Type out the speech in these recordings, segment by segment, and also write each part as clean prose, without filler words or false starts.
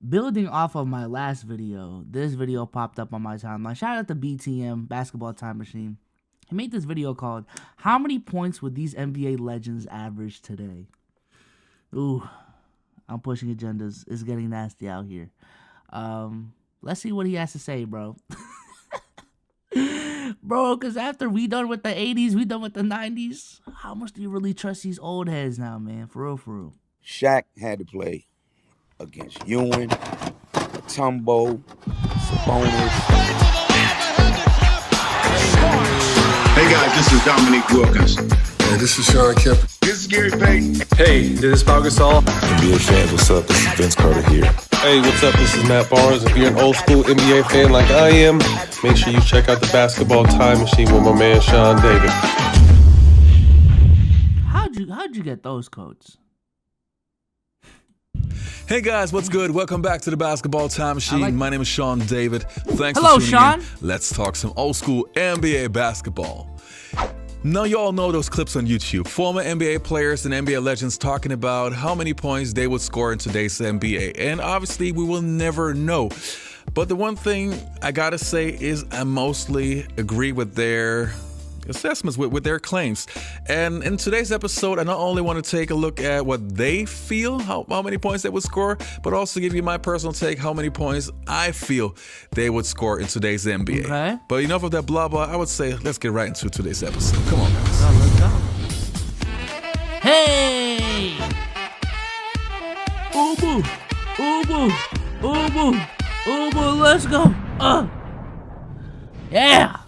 Building off of my last video, this video popped up on my timeline. Shout out to BTM, Basketball Time Machine. He made this video called, "How many points would these NBA legends average today?" Ooh, I'm pushing agendas. It's getting nasty out here. Let's see what he has to say, bro. Bro, because after we done with the 80s, we done with the 90s, how much do you really trust these old heads now, man? For real, for real. Shaq had to play against Ewing, Mutombo, Sabonis. Hey guys, this is Dominique Wilkins. Hey, this is Sean Kemp. This is Gary Payton. Hey, this is Pau Gasol. NBA fans, what's up? This is Vince Carter here. Hey, what's up? This is Matt Barnes. If you're an old school NBA fan like I am, make sure you check out the Basketball Time Machine with my man Sean David. How'd you get those codes? Hey guys, what's good? Welcome back to the Basketball Time Machine. My name is Sean David. Thanks Hello, for tuning Sean. in. Let's talk some old school NBA basketball. Now you all know those clips on YouTube. Former NBA players and NBA legends talking about how many points they would score in today's NBA. And obviously we will never know. But the one thing I gotta say is I mostly agree with their assessments, with their claims. And in today's episode, I not only want to take a look at what they feel, how many points they would score, but also give you my personal take, how many points I feel they would score in today's NBA. Okay. But enough of that blah blah. I would say let's get right into today's episode. Come on, guys. Let's go. Hey! Ubu! Ubu! Ubu! Ubu! Let's go! Yeah!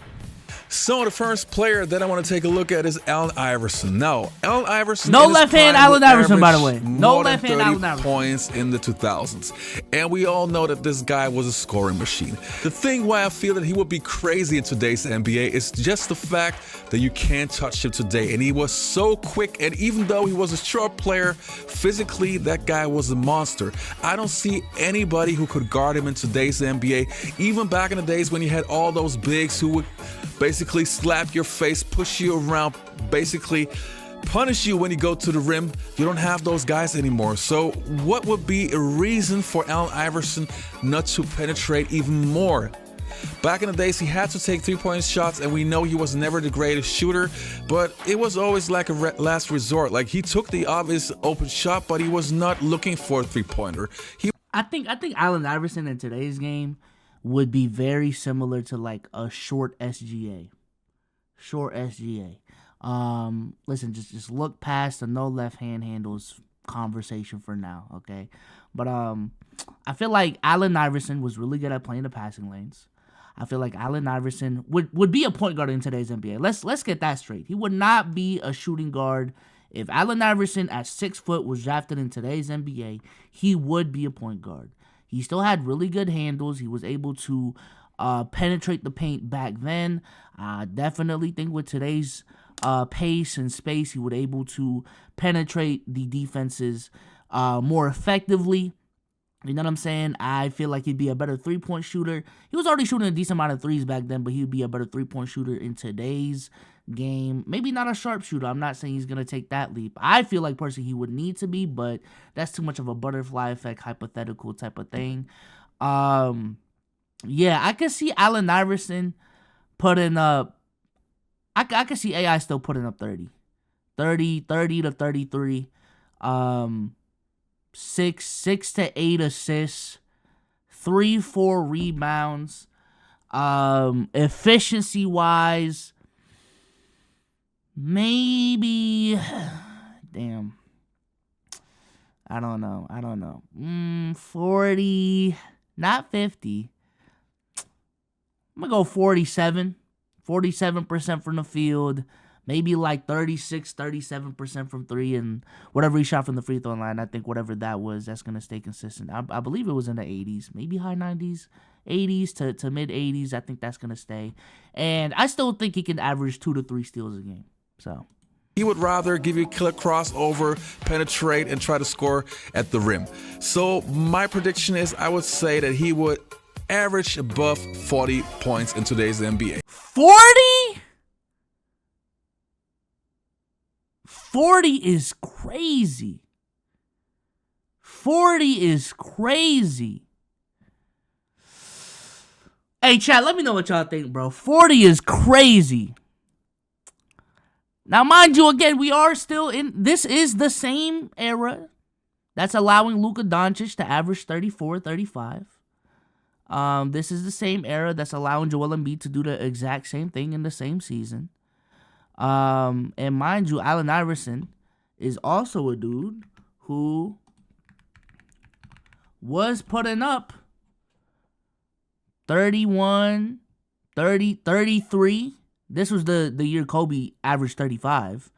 So the first player that I want to take a look at is Allen Iverson. Now, Allen Iverson. No in his left hand prime Allen would Iverson, by the way. average No more than left hand 30 Allen Iverson. points in the 2000s, and we all know that this guy was a scoring machine. The thing why I feel that he would be crazy in today's NBA is just the fact that you can't touch him today, and he was so quick. And even though he was a short player, physically that guy was a monster. I don't see anybody who could guard him in today's NBA. Even back in the days when you had all those bigs who would basically slap your face, push you around, basically punish you when you go to the rim. You don't have those guys anymore. So what would be a reason for Allen Iverson not to penetrate even more? Back in the days, he had to take three-point shots, and we know he was never the greatest shooter, but it was always like a last resort. Like, he took the obvious open shot, but he was not looking for a three-pointer. I think Allen Iverson in today's game would be very similar to like a short SGA. Short SGA. Listen, just look past the no left hand handles conversation for now, okay? But I feel like Allen Iverson was really good at playing the passing lanes. I feel like Allen Iverson would be a point guard in today's NBA. Let's get that straight. He would not be a shooting guard. If Allen Iverson at 6 foot was drafted in today's NBA, he would be a point guard. He still had really good handles. He was able to penetrate the paint back then. I definitely think with today's pace and space, he would able to penetrate the defenses more effectively. You know what I'm saying? I feel like he'd be a better three-point shooter. He was already shooting a decent amount of threes back then, but he would be a better three-point shooter in today's game. Maybe not a sharpshooter. I'm not saying he's going to take that leap. I feel like personally he would need to be, but that's too much of a butterfly effect, hypothetical type of thing. Yeah, I could see Allen Iverson putting up, I could see AI still putting up 30 to 33. 6 to 8 assists, 3-4 rebounds. Efficiency wise, maybe, damn, I don't know. 40, not 50. I'm gonna go 47% from the field. Maybe like 37% from three, and whatever he shot from the free throw line, I think whatever that was, that's going to stay consistent. I believe it was in the 80s, maybe high 90s, 80s to mid 80s. I think that's going to stay. And I still think he can average 2 to 3 steals a game. So he would rather give you a killer crossover, penetrate, and try to score at the rim. So my prediction is I would say that he would average above 40 points in today's NBA. 40? 40 is crazy. 40 is crazy. Hey, chat, let me know what y'all think, bro. 40 is crazy. Now, mind you, again, we are still in... This is the same era that's allowing Luka Doncic to average 34, 35. This is the same era that's allowing Joel Embiid to do the exact same thing in the same season. And mind you, Allen Iverson is also a dude who was putting up 31, 30, 33. This was the year Kobe averaged 35.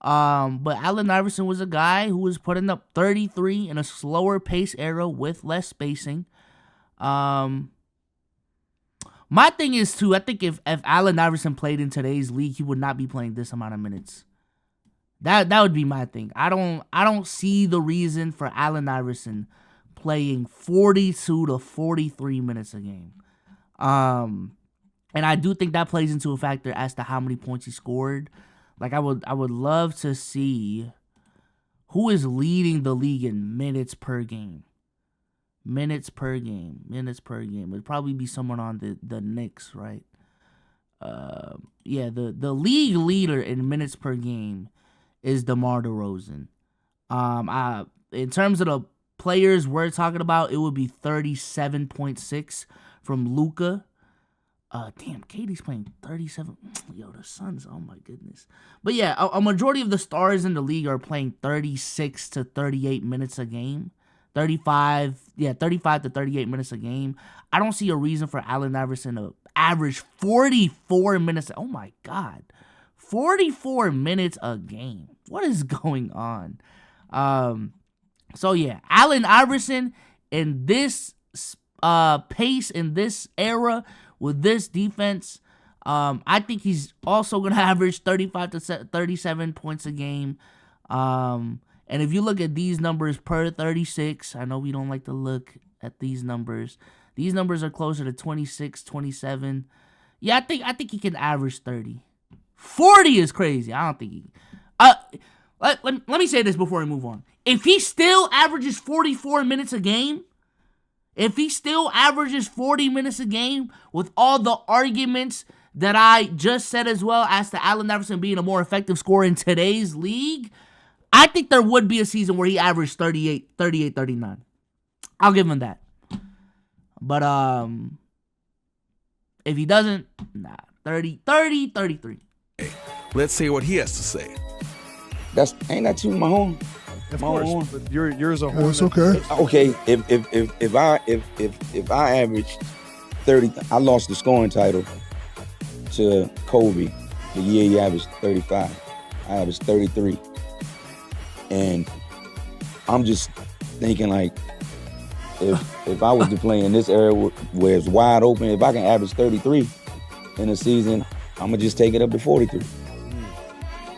But Allen Iverson was a guy who was putting up 33 in a slower pace era with less spacing. My thing is, too, I think if Allen Iverson played in today's league, he would not be playing this amount of minutes. That would be my thing. I don't see the reason for Allen Iverson playing 42 to 43 minutes a game. And I do think that plays into a factor as to how many points he scored. Like, I would love to see who is leading the league in minutes per game. Minutes per game. It'd probably be someone on the Knicks, right? Yeah, the league leader in minutes per game is DeMar DeRozan. In terms of the players we're talking about, it would be 37.6 from Luka. Damn, KD's playing 37. Yo, the Suns, oh my goodness. But yeah, a majority of the stars in the league are playing 36 to 38 minutes a game. 35 to 38 minutes a game. I don't see a reason for Allen Iverson to average 44 minutes. Oh my God. 44 minutes a game. What is going on? So yeah, Allen Iverson in this pace, in this era, with this defense, I think he's also going to average 35 to 37 points a game. And if you look at these numbers per 36, I know we don't like to look at these numbers. These numbers are closer to 26, 27. Yeah, I think he can average 30. 40 is crazy. I don't think he... Let me say this before we move on. If he still averages 44 minutes a game, if he still averages 40 minutes a game with all the arguments that I just said as well as to Allen Iverson being a more effective scorer in today's league, I think there would be a season where he averaged 38, 39. I'll give him that. But if he doesn't, 33. Let's hear what he has to say. Ain't that you, my home? Of my course, own? but yours a horn. It's okay. Okay, if I averaged 30, I lost the scoring title to Kobe the year he averaged 35. I averaged 33. And I'm just thinking, like, if I was to play in this era where it's wide open, if I can average 33 in a season, I'm going to just take it up to 43.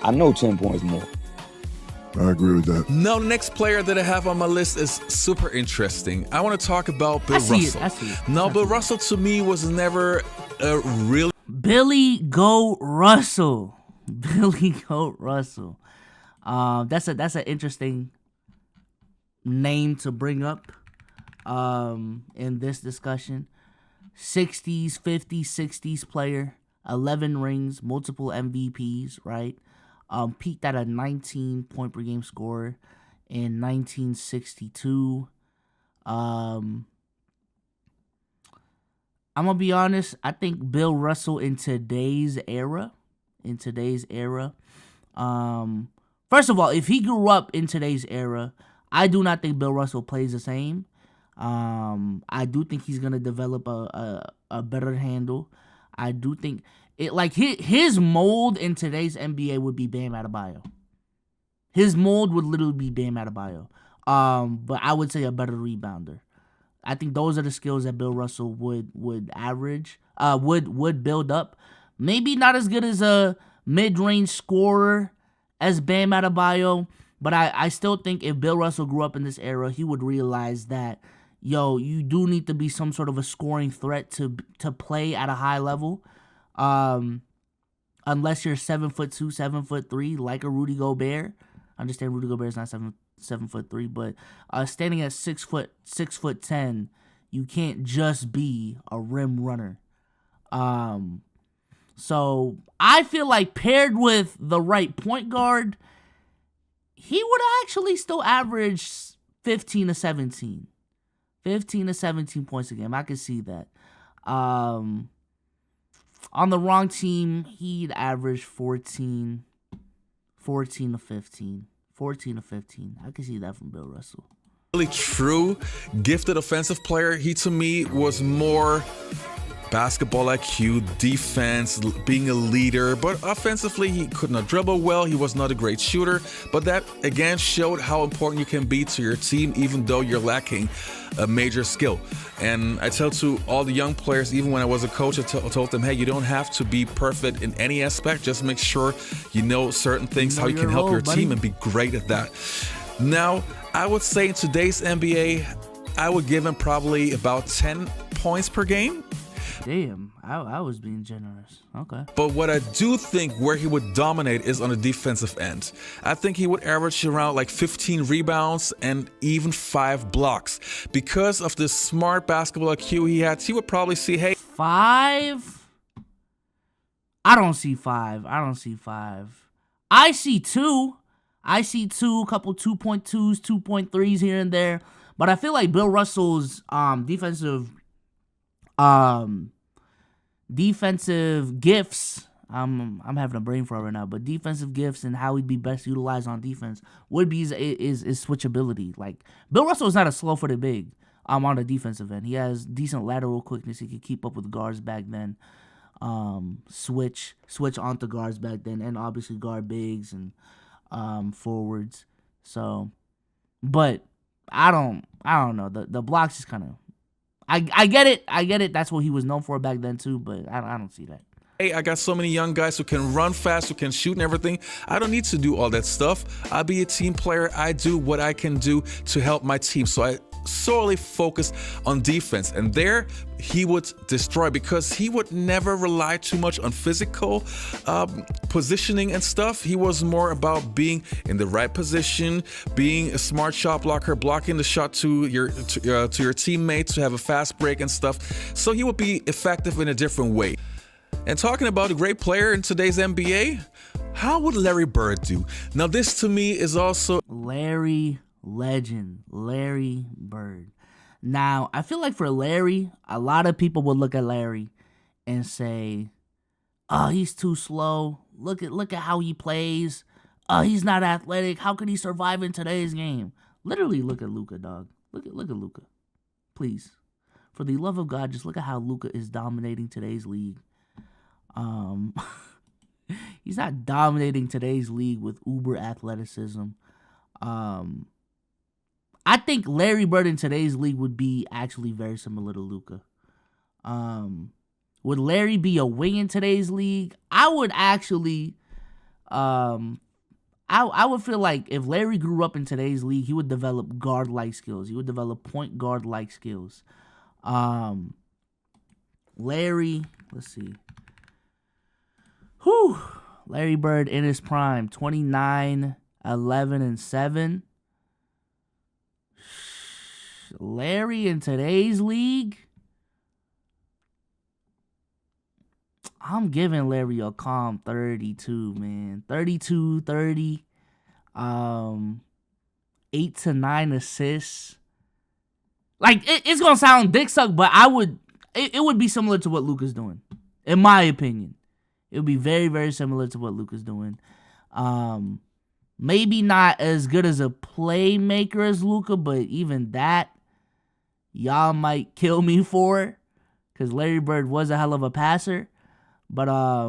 I know 10 points more. I agree with that. Now, the next player that I have on my list is super interesting. I want to talk about Bill Russell. I see it. Now, Bill Russell to me was never a really... Billy Goat Russell. Billy Goat Russell. That's an interesting name to bring up in this discussion. 60s, 50s, 60s player, 11 rings, multiple MVPs, right? Peaked at a 19 point per game scorer in 1962. I'm gonna be honest, I think Bill Russell in today's era, first of all, if he grew up in today's era, I do not think Bill Russell plays the same. I do think he's gonna develop a better handle. I do think his mold in today's NBA would be Bam Adebayo. His mold would literally be Bam Adebayo. But I would say a better rebounder. I think those are the skills that Bill Russell would average, would build up. Maybe not as good as a mid-range scorer as Bam Adebayo, but I still think if Bill Russell grew up in this era, he would realize that, you do need to be some sort of a scoring threat to play at a high level. Unless you're 7'2", 7'3", like a Rudy Gobert. I understand Rudy Gobert is not 7'3", but standing at 6'10", you can't just be a rim runner. So I feel like paired with the right point guard, he would actually still average 15 to 17. 15 to 17 points a game. I could see that. On the wrong team, he'd average 14 to 15. 14 to 15. I could see that from Bill Russell. Really true, gifted offensive player. He, to me, was more basketball IQ, defense, being a leader, but offensively he could not dribble well. He was not a great shooter, but that again showed how important you can be to your team even though you're lacking a major skill. And I tell to all the young players, even when I was a coach, I told them, hey, you don't have to be perfect in any aspect. Just make sure you know certain things, how you can help your team and be great at that. Now, I would say in today's NBA, I would give him probably about 10 points per game. Damn, I was being generous. Okay. But what I do think where he would dominate is on the defensive end. I think he would average around like 15 rebounds and even 5 blocks. Because of the smart basketball IQ he had, he would probably see, hey, 5? I don't see 5. I see 2. I see 2, a couple 2.2s, 2.3s here and there. But I feel like Bill Russell's defensive gifts, I'm having a brain fart right now, but defensive gifts and how he'd be best utilized on defense would be is switchability. Like, Bill Russell is not a slow-footed big on the defensive end. He has decent lateral quickness. He could keep up with guards back then, switch onto guards back then, and obviously guard bigs and forwards. So, but I don't know. The blocks is kind of, I get it. That's what he was known for back then too, but I don't see that. Hey, I got so many young guys who can run fast, who can shoot and everything. I don't need to do all that stuff. I'll be a team player. I do what I can do to help my team. So I solely focus on defense. And there he would destroy because he would never rely too much on physical positioning and stuff. He was more about being in the right position, being a smart shot blocker, blocking the shot to your teammates to have a fast break and stuff. So he would be effective in a different way. And talking about a great player in today's NBA, how would Larry Bird do? Now, this to me is also Larry Bird. Now, I feel like for Larry, a lot of people would look at Larry and say, "Oh, he's too slow. Look at how he plays. He's not athletic. How could he survive in today's game?" Literally, look at Luka, dog. Look at Luka. Please, for the love of God, just look at how Luka is dominating today's league. He's not dominating today's league with uber athleticism. I think Larry Bird in today's league would be actually very similar to Luka. Would Larry be a wing in today's league? I would actually, I would feel like if Larry grew up in today's league, he would develop guard-like skills. He would develop point guard-like skills. Larry, let's see. Larry Bird in his prime, 29, 11, and 7. Larry in today's league, I'm giving Larry a calm 32, man. 32, 30, 8 to 9 assists. Like, it's going to sound dick suck, but it would be similar to what Luka's doing, in my opinion. It would be very, very similar to what Luka's doing. Maybe not as good as a playmaker as Luka, but even that, y'all might kill me for, because Larry Bird was a hell of a passer. But I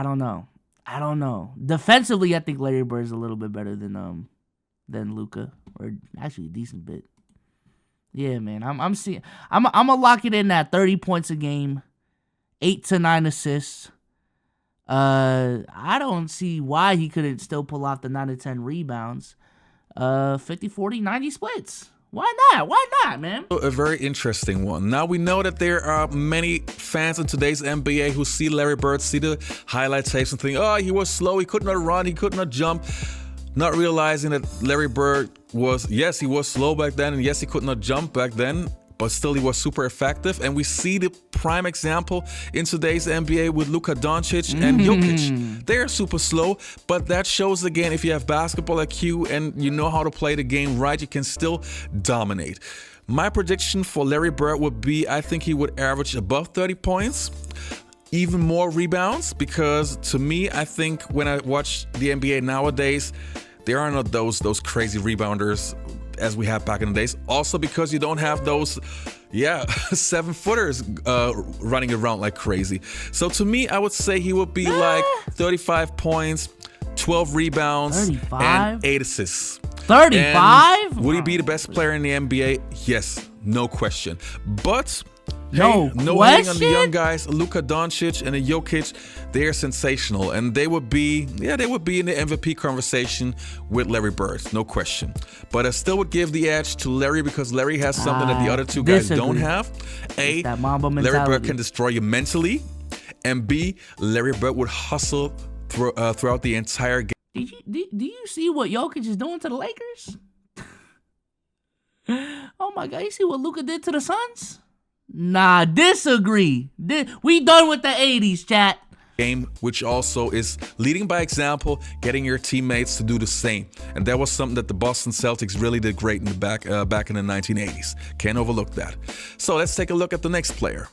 don't know. Defensively, I think Larry Bird's a little bit better than Luka, or actually a decent bit. Yeah, man. I'm gonna lock it in at 30 points a game, 8 to 9 assists. I don't see why he couldn't still pull off the 9 to 10 rebounds. 50, 40, 90 splits. Why not, man? A very interesting one. Now, we know that there are many fans in today's NBA who see Larry Bird, see the highlight tapes and think, oh, he was slow, he could not run, he could not jump. Not realizing that Larry Bird he was slow back then, and yes, he could not jump back then, but still he was super effective. And we see the prime example in today's NBA with Luka Doncic and Jokic. They're super slow, but that shows again, if you have basketball IQ and you know how to play the game right, you can still dominate. My prediction for Larry Bird would be, I think he would average above 30 points, even more rebounds, because to me, I think when I watch the NBA nowadays, there are not those crazy rebounders as we had back in the days. Also because you don't have those 7-footers running around like crazy. So to me, I would say he would be like 35 points, 12 rebounds, 35? and 8 assists. 35? Would he be the best player in the NBA? Yes, no question. But No hating on the young question? guys, Luka Doncic and Jokic, they're sensational, and they would be in the MVP conversation with Larry Bird, no question. But I still would give the edge to Larry because Larry has something that the other two guys don't have. A, That Mamba Larry Bird mentality. can destroy you mentally, and B, Larry Bird would hustle throughout the entire game. Do you see what Jokic is doing to the Lakers? Oh my God, you see what Luka did to the Suns? Nah, disagree. We done with the 80s, chat. Game, which also is leading by example, getting your teammates to do the same. And that was something that the Boston Celtics really did great in the back in the 1980s. Can't overlook that. So let's take a look at the next player.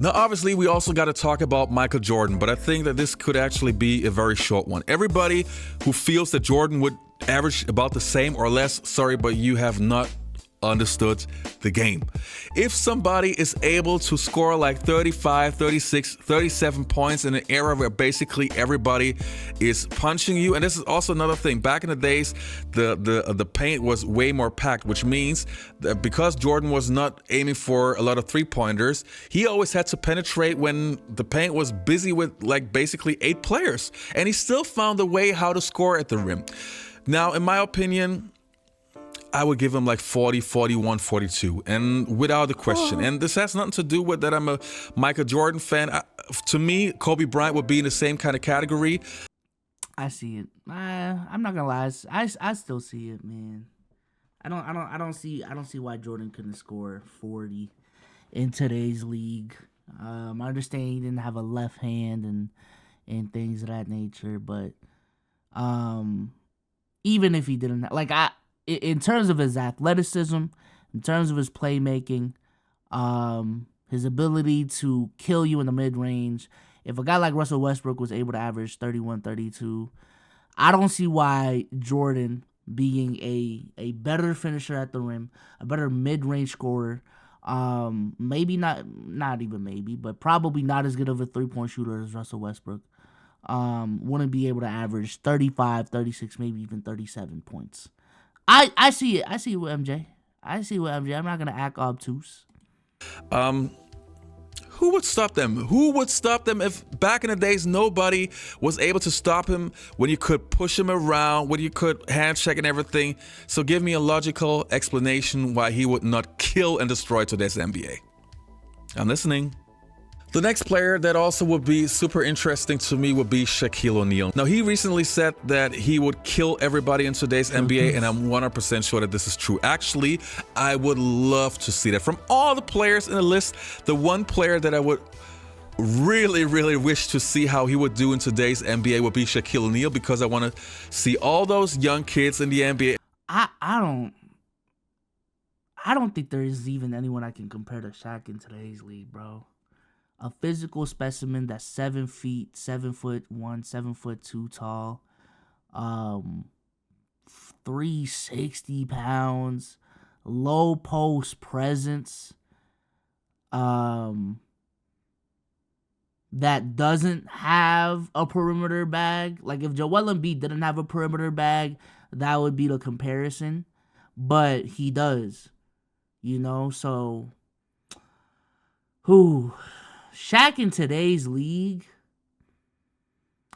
Now, obviously, we also got to talk about Michael Jordan, but I think that this could actually be a very short one. Everybody who feels that Jordan would average about the same or less, sorry, but you have not understood the game. If somebody is able to score like 35, 36, 37 points in an era where basically everybody is punching you, and this is also another thing, back in the days, the paint was way more packed, which means that because Jordan was not aiming for a lot of three-pointers, he always had to penetrate when the paint was busy with like basically 8 players, and he still found a way how to score at the rim. Now, in my opinion, I would give him like 40, 41, 42, and without a question. And this has nothing to do with that I'm a Michael Jordan fan. To me, Kobe Bryant would be in the same kind of category. I see it. I'm not gonna lie. I still see it, man. I don't see why Jordan couldn't score 40 in today's league. I understand he didn't have a left hand and things of that nature, but even if he didn't, like in terms of his athleticism, in terms of his playmaking, his ability to kill you in the mid-range, if a guy like Russell Westbrook was able to average 31, 32, I don't see why Jordan, being a better finisher at the rim, a better mid-range scorer, maybe not even maybe, but probably not as good of a three-point shooter as Russell Westbrook, wouldn't be able to average 35, 36, maybe even 37 points. I see it. I see it with MJ. I'm not gonna act obtuse. Who would stop them? Who would stop them if back in the days nobody was able to stop him when you could push him around, when you could hand check and everything? So give me a logical explanation why he would not kill and destroy today's NBA. I'm listening. The next player that also would be super interesting to me would be Shaquille O'Neal. Now, he recently said that he would kill everybody in today's NBA, and I'm 100% sure that this is true. Actually, I would love to see that. From all the players in the list, the one player that I would really, really wish to see how he would do in today's NBA would be Shaquille O'Neal, because I want to see all those young kids in the NBA. I don't think there is even anyone I can compare to Shaq in today's league, bro. A physical specimen that's 7 feet, 7'1", 7'2" tall, 360 pounds, low post presence, that doesn't have a perimeter bag. Like if Joel Embiid didn't have a perimeter bag, that would be the comparison, but he does, so Shaq in today's league,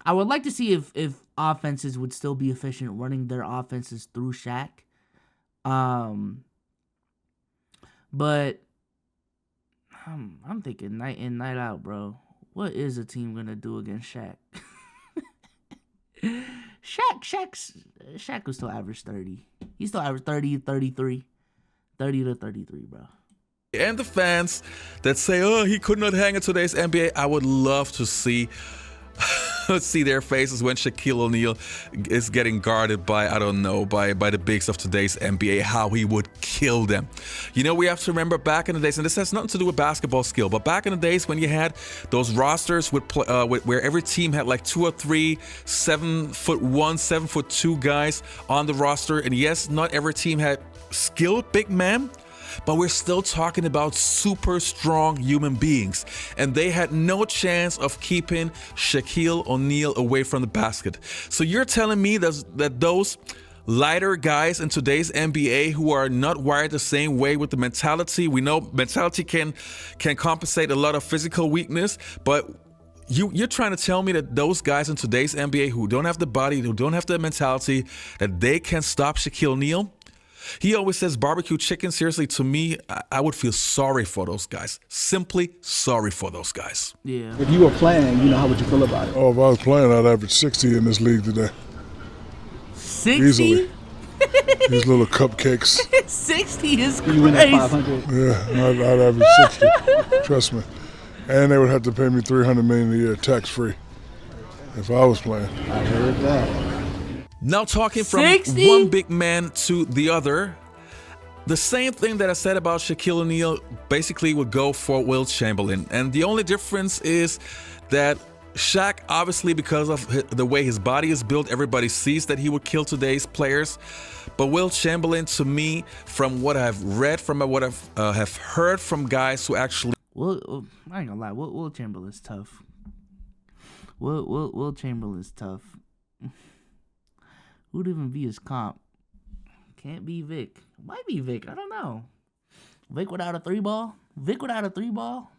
I would like to see if offenses would still be efficient running their offenses through Shaq. But I'm thinking night in, night out, bro. What is a team gonna do against Shaq? Shaq will still average 30. He still average 30 to 33. 30 to 33, bro. And the fans that say, oh, he could not hang in today's NBA, I would love to see their faces when Shaquille O'Neal is getting guarded by, I don't know, by the bigs of today's NBA, how he would kill them. You know, we have to remember back in the days, and this has nothing to do with basketball skill, but back in the days when you had those rosters where every team had like 2 or 3 7'1", 7'2" guys on the roster, and yes, not every team had skilled big men, but we're still talking about super strong human beings. And they had no chance of keeping Shaquille O'Neal away from the basket. So you're telling me that those lighter guys in today's NBA who are not wired the same way with the mentality, we know mentality can compensate a lot of physical weakness, but you're trying to tell me that those guys in today's NBA who don't have the body, who don't have the mentality, that they can stop Shaquille O'Neal? He always says barbecue chicken. Seriously, to me, I would feel sorry for those guys. Simply sorry for those guys. Yeah. If you were playing, how would you feel about it? Oh, if I was playing, I'd average 60 in this league today. 60? Easily. These little cupcakes. 60 is crazy. You win at 500? Yeah, I'd average 60. Trust me. And they would have to pay me $300 million a year tax-free if I was playing. I heard that. Now talking from 60? one big man to the other, the same thing that I said about Shaquille O'Neal basically would go for Will Chamberlain. And the only difference is that Shaq, obviously because of the way his body is built, everybody sees that he would kill today's players. But Will Chamberlain, to me, from what I've read, from what I've have heard from guys who actually... Well, I ain't gonna lie, Will Chamberlain's tough. Will Chamberlain's tough. Who'd even be his comp? Can't be Vic. Might be Vic. I don't know. Vic without a 3-ball. Vic without a 3-ball.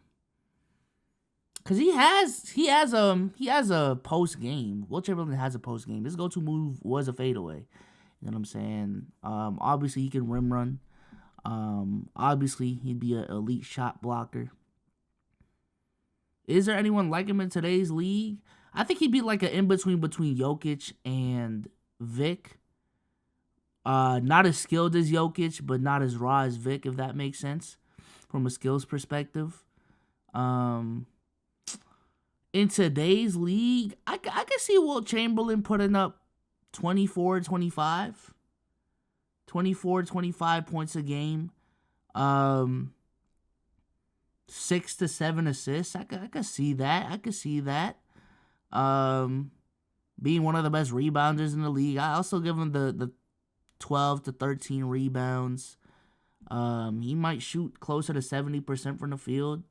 Cause he has a post game. Will Chamberlain has a post game. His go-to move was a fadeaway. You know what I'm saying? Obviously he can rim run. Obviously he'd be an elite shot blocker. Is there anyone like him in today's league? I think he'd be like an in-between between Jokic and Vic. Not as skilled as Jokic, but not as raw as Vic, if that makes sense from a skills perspective. In today's league, I can see Wilt Chamberlain putting up 24, 25 points a game. 6 to 7 assists. I could see that. Being one of the best rebounders in the league. I also give him the 12 to 13 rebounds. He might shoot closer to 70% from the field.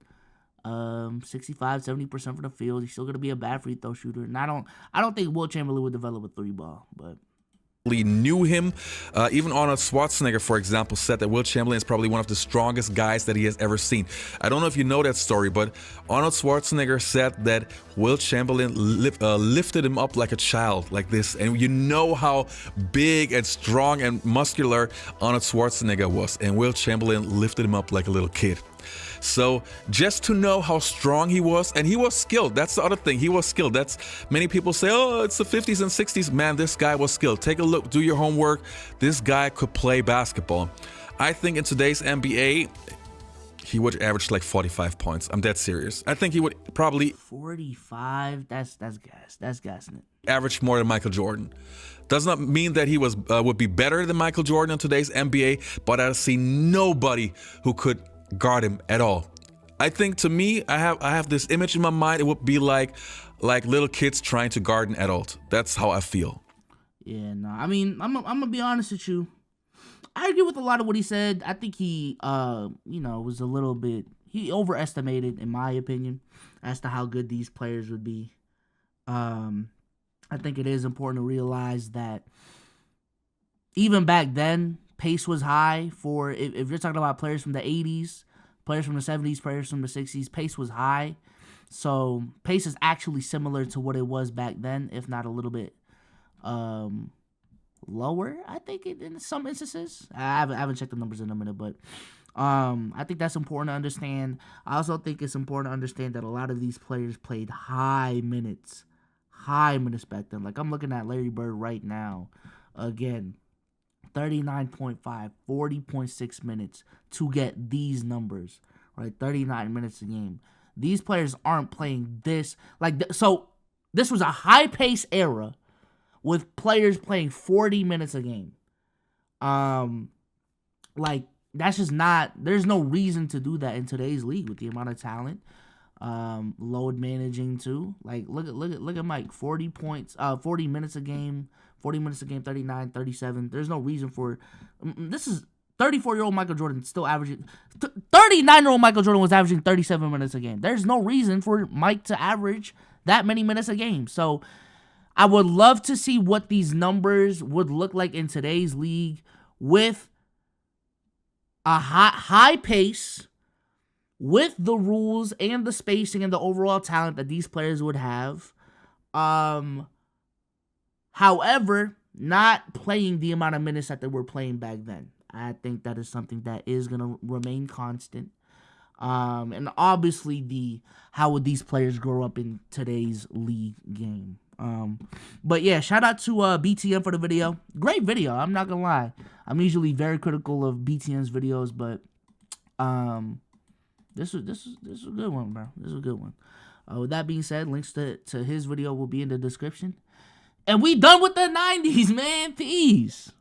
65-70% from the field. He's still gonna be a bad free throw shooter. And I don't think Will Chamberlain would develop a 3-ball, but knew him. Even Arnold Schwarzenegger, for example, said that Will Chamberlain is probably one of the strongest guys that he has ever seen. I don't know if you know that story, but Arnold Schwarzenegger said that Will Chamberlain lifted him up like a child, like this. And you know how big and strong and muscular Arnold Schwarzenegger was. And Will Chamberlain lifted him up like a little kid. So just to know how strong he was, and he was skilled. That's the other thing. He was skilled. That's many people say, oh, it's the 50s and 60s. Man, this guy was skilled. Take a look, do your homework. This guy could play basketball. I think in today's NBA, he would average like 45 points. I'm dead serious. I think he would probably 45. That's gas. That's gassing it. Average more than Michael Jordan. Does not mean that he would be better than Michael Jordan in today's NBA, but I see nobody who could guard him at all. I think, to me, I have this image in my mind. It would be like little kids trying to guard an adult. That's how I feel. Yeah, no. I mean, I'm gonna be honest with you. I agree with a lot of what he said. I think he was a little bit, he overestimated, in my opinion, as to how good these players would be. I think it is important to realize that even back then, pace was high for, if you're talking about players from the 80s, players from the 70s, players from the 60s, pace was high. So pace is actually similar to what it was back then, if not a little bit lower, I think, in some instances. I haven't checked the numbers in a minute, but I think that's important to understand. I also think it's important to understand that a lot of these players played high minutes back then. Like, I'm looking at Larry Bird right now. Again, 39.5, 40.6 minutes to get these numbers, right? 39 minutes a game. These players aren't playing this. So this was a high-paced era with players playing 40 minutes a game. That's just not, there's no reason to do that in today's league with the amount of talent. Load managing too. Look at Mike, 40 points, 40 minutes a game, 39, 37. There's no reason for this is 34-year-old Michael Jordan still averaging 39-year-old Michael Jordan was averaging 37 minutes a game. There's no reason for Mike to average that many minutes a game. So I would love to see what these numbers would look like in today's league with a high pace, with the rules and the spacing and the overall talent that these players would have. However, not playing the amount of minutes that they were playing back then. I think that is something that is going to remain constant. And obviously how would these players grow up in today's league game. But yeah, shout out to BTM for the video. Great video, I'm not gonna lie. I'm usually very critical of BTM's videos, but this is a good one, bro. This is a good one. With that being said, links to his video will be in the description. And we done with the 90s, man. Peace.